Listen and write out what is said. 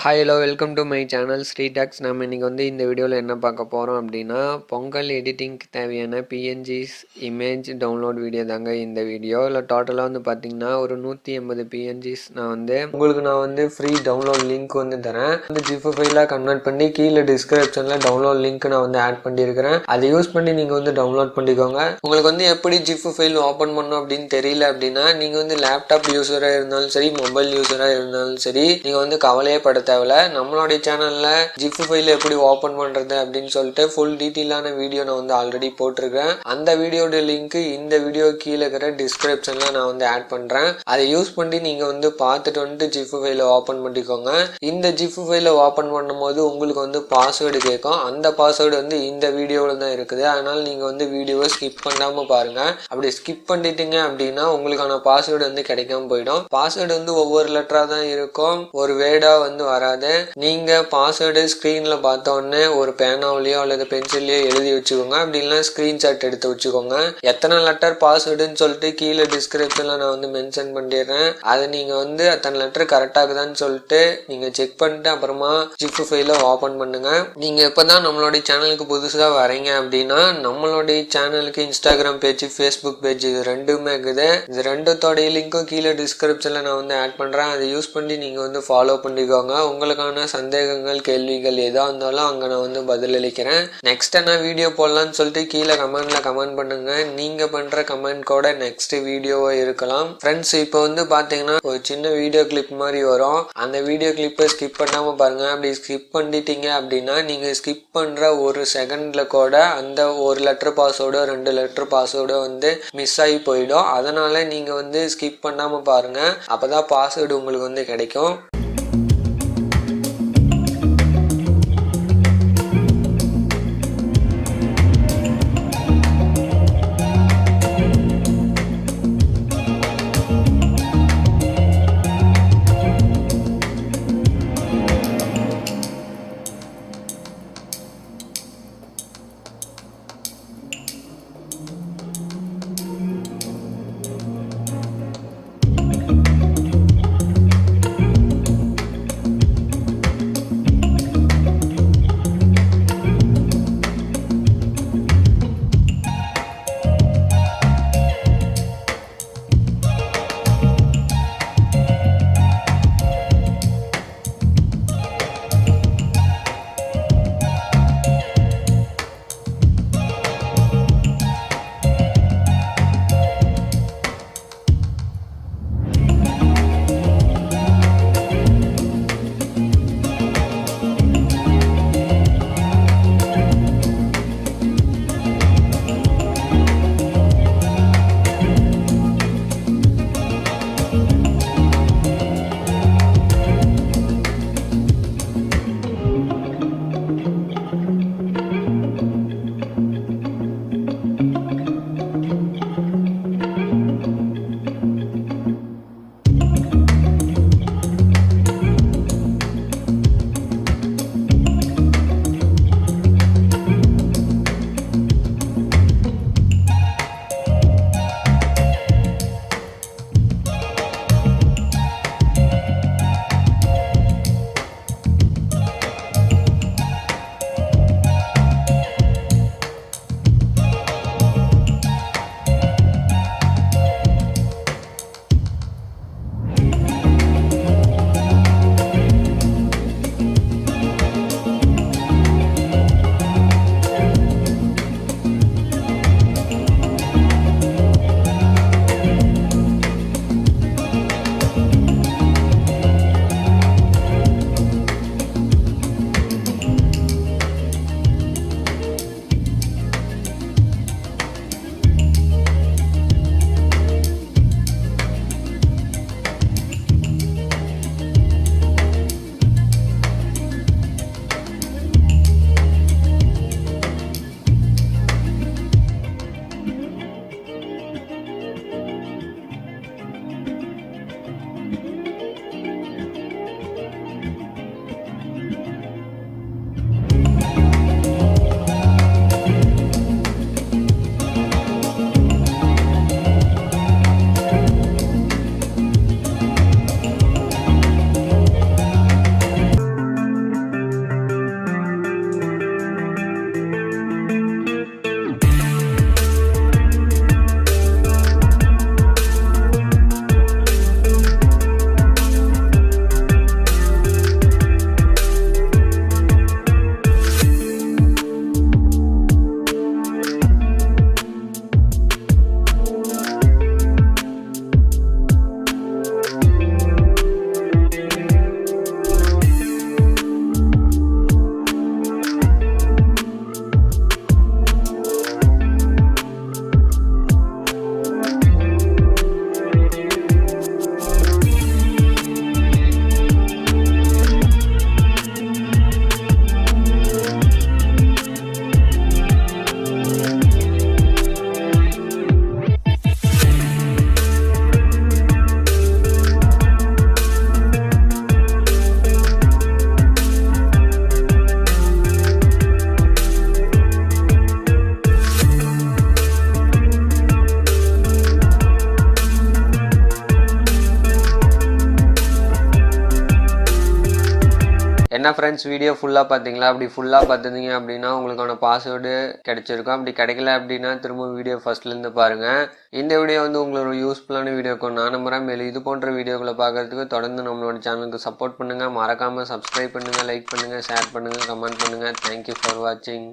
Hi hello welcome to my channel ஸ்ரீடாக்ஸ். நம்ம இன்றைக்கி இந்த வீடியோவில் என்ன பார்க்க போகிறோம் அப்படின்னா, பொங்கல் எடிட்டிங்க்கு தேவையான பிஎன்ஜிஸ் இமேஜ் டவுன்லோட் வீடியோ தாங்க இந்த வீடியோ. இல்லை டோட்டலாக பார்த்தீங்கன்னா ஒரு 180 பிஎன்ஜிஸ் நான் உங்களுக்கு ஃப்ரீ டவுன்லோட் லிங்க் தரேன். ஜிப் ஃபைலாக கன்வெர்ட் பண்ணி கீழே டிஸ்கிரிப்ஷனில் டவுன்லோட் லிங்க் நான் ஆட் பண்ணியிருக்கிறேன். அதை யூஸ் பண்ணி நீங்கள் டவுன்லோட் பண்ணிக்கோங்க. உங்களுக்கு எப்படி ஜிப் ஃபைல் ஓப்பன் பண்ணணும் அப்படின்னு தெரியல அப்படின்னா, நீங்கள் லேப்டாப் யூஸராக இருந்தாலும் சரி, மொபைல் யூஸராக இருந்தாலும் சரி, நீங்கள் கவலையே பட தேவையில்ல. நம்மளுடைய சேனல்ல ஜிப் ஃபைல் எப்படி ஓபன் பண்றது அப்படின்னு சொல்லிட்டு ஃபுல் டீட்டெயிலான வீடியோ நான் ஆல்ரெடி போட்டிருக்கேன். அந்த வீடியோட லிங்க் இந்த வீடியோ கீழே இருக்கிற டிஸ்கிரிப்ஷன்ல நான் ஆட் பண்றேன். அதை யூஸ் பண்ணி நீங்க பார்த்துட்டு ஜிப் ஃபைல ஓபன் பண்ணிக்கோங்க. இந்த ஜிப் ஃபைல ஓபன் பண்ணும்போது உங்களுக்கு பாஸ்வேர்டு கேட்கும். அந்த பாஸ்வேர்டு இந்த வீடியோவில் தான் இருக்குது. அதனால நீங்க வீடியோவை ஸ்கிப் பண்ணாம பாருங்க. அப்படி ஸ்கிப் பண்ணிட்டீங்க அப்படின்னா உங்களுக்கான பாஸ்வேர்டு கிடைக்காம போயிடும். பாஸ்வேர்டு ஒவ்வொரு லெட்டரா தான் இருக்கும், ஒரு வேர்டா வராது. நீங்க பாஸ்வேர்டு ஸ்கிரீன்ல பார்த்த உடனே ஒரு பேனாவிலயோ அல்லது பென்சிலையோ எழுதி வச்சுக்கோங்க. அப்படி இல்லைன்னா ஸ்கிரீன்ஷாட் எடுத்து வச்சுக்கோங்க. எத்தனை லெட்டர் பாஸ்வேர்டுன்னு சொல்லிட்டு கீழே டிஸ்கிரிப்ஷன்ல நான் மென்ஷன் பண்ணிடுறேன். அதை நீங்க அத்தனை லெட்டர் கரெக்டா இருக்குதான்னு சொல்லிட்டு நீங்க செக் பண்ணிட்டு அப்புறமா ஜிப் ஃபைல ஓபன் பண்ணுங்க. நீங்க இப்பதான் நம்மளுடைய சேனலுக்கு புதுசா வரீங்க அப்படின்னா, நம்மளுடைய சேனலுக்கு இன்ஸ்டாகிராம் பேஜ், ஃபேஸ்புக் பேஜ் இது ரெண்டுமே இருக்குது. இது ரெண்டுத்தோடைய லிங்க்கும் கீழே டிஸ்கிரிப்ஷன்ல நான் ஆட் பண்றேன். அதை யூஸ் பண்ணி நீங்க ஃபாலோ பண்ணிக்கோங்க. உங்களுக்கான சந்தேகங்கள், கேள்விகள் எதா இருந்தாலும் அங்கே நான் பதிலளிக்கிறேன். நெக்ஸ்ட் என்ன வீடியோ போடலான்னு சொல்லிட்டு கீழே கமெண்ட்ல கமெண்ட் பண்ணுங்க. நீங்க பண்ற கமெண்ட் கூட நெக்ஸ்ட் வீடியோவா இருக்கலாம். ஃப்ரெண்ட்ஸ், இப்போ பார்த்தீங்கன்னா ஒரு சின்ன வீடியோ கிளிப் மாதிரி வரும். அந்த வீடியோ கிளிப்பை ஸ்கிப் பண்ணாம பாருங்க. அப்படி ஸ்கிப் பண்ணிட்டீங்க அப்படின்னா நீங்க ஸ்கிப் பண்ற ஒரு செகண்ட்ல கூட அந்த ஒரு லெட்டர் பாஸ்வேர்டோ 2 லெட்டர் பாஸ்வேர்டோ மிஸ் ஆகி போயிடும். அதனால நீங்க ஸ்கிப் பண்ணாம பாருங்க. அப்பதான் பாஸ்வேர்டு உங்களுக்கு கிடைக்கும். என்ன ஃப்ரெண்ட்ஸ், வீடியோ ஃபுல்லாக பார்த்தீங்களா? அப்படி ஃபுல்லாக பார்த்துருந்தீங்க அப்படின்னா உங்களுக்கான பாஸ்வேர்டு கிடைச்சிருக்கும். அப்படி கிடைக்கல அப்படின்னா திரும்ப வீடியோ ஃபர்ஸ்ட்லேருந்து பாருங்கள். இந்த வீடியோ வந்து உங்களோட யூஸ்ஃபுல்லான வீடியோக்கு நான் நம்புகிறேன். மேலும் இது போன்ற வீடியோக்களை பார்க்கறதுக்கு தொடர்ந்து நம்மளோட சேனலுக்கு சப்போர்ட் பண்ணுங்கள். மறக்காமல் சப்ஸ்கிரைப் பண்ணுங்கள், லைக் பண்ணுங்கள், ஷேர் பண்ணுங்கள், கமெண்ட் பண்ணுங்கள். தேங்க்யூ ஃபார் வாட்சிங்.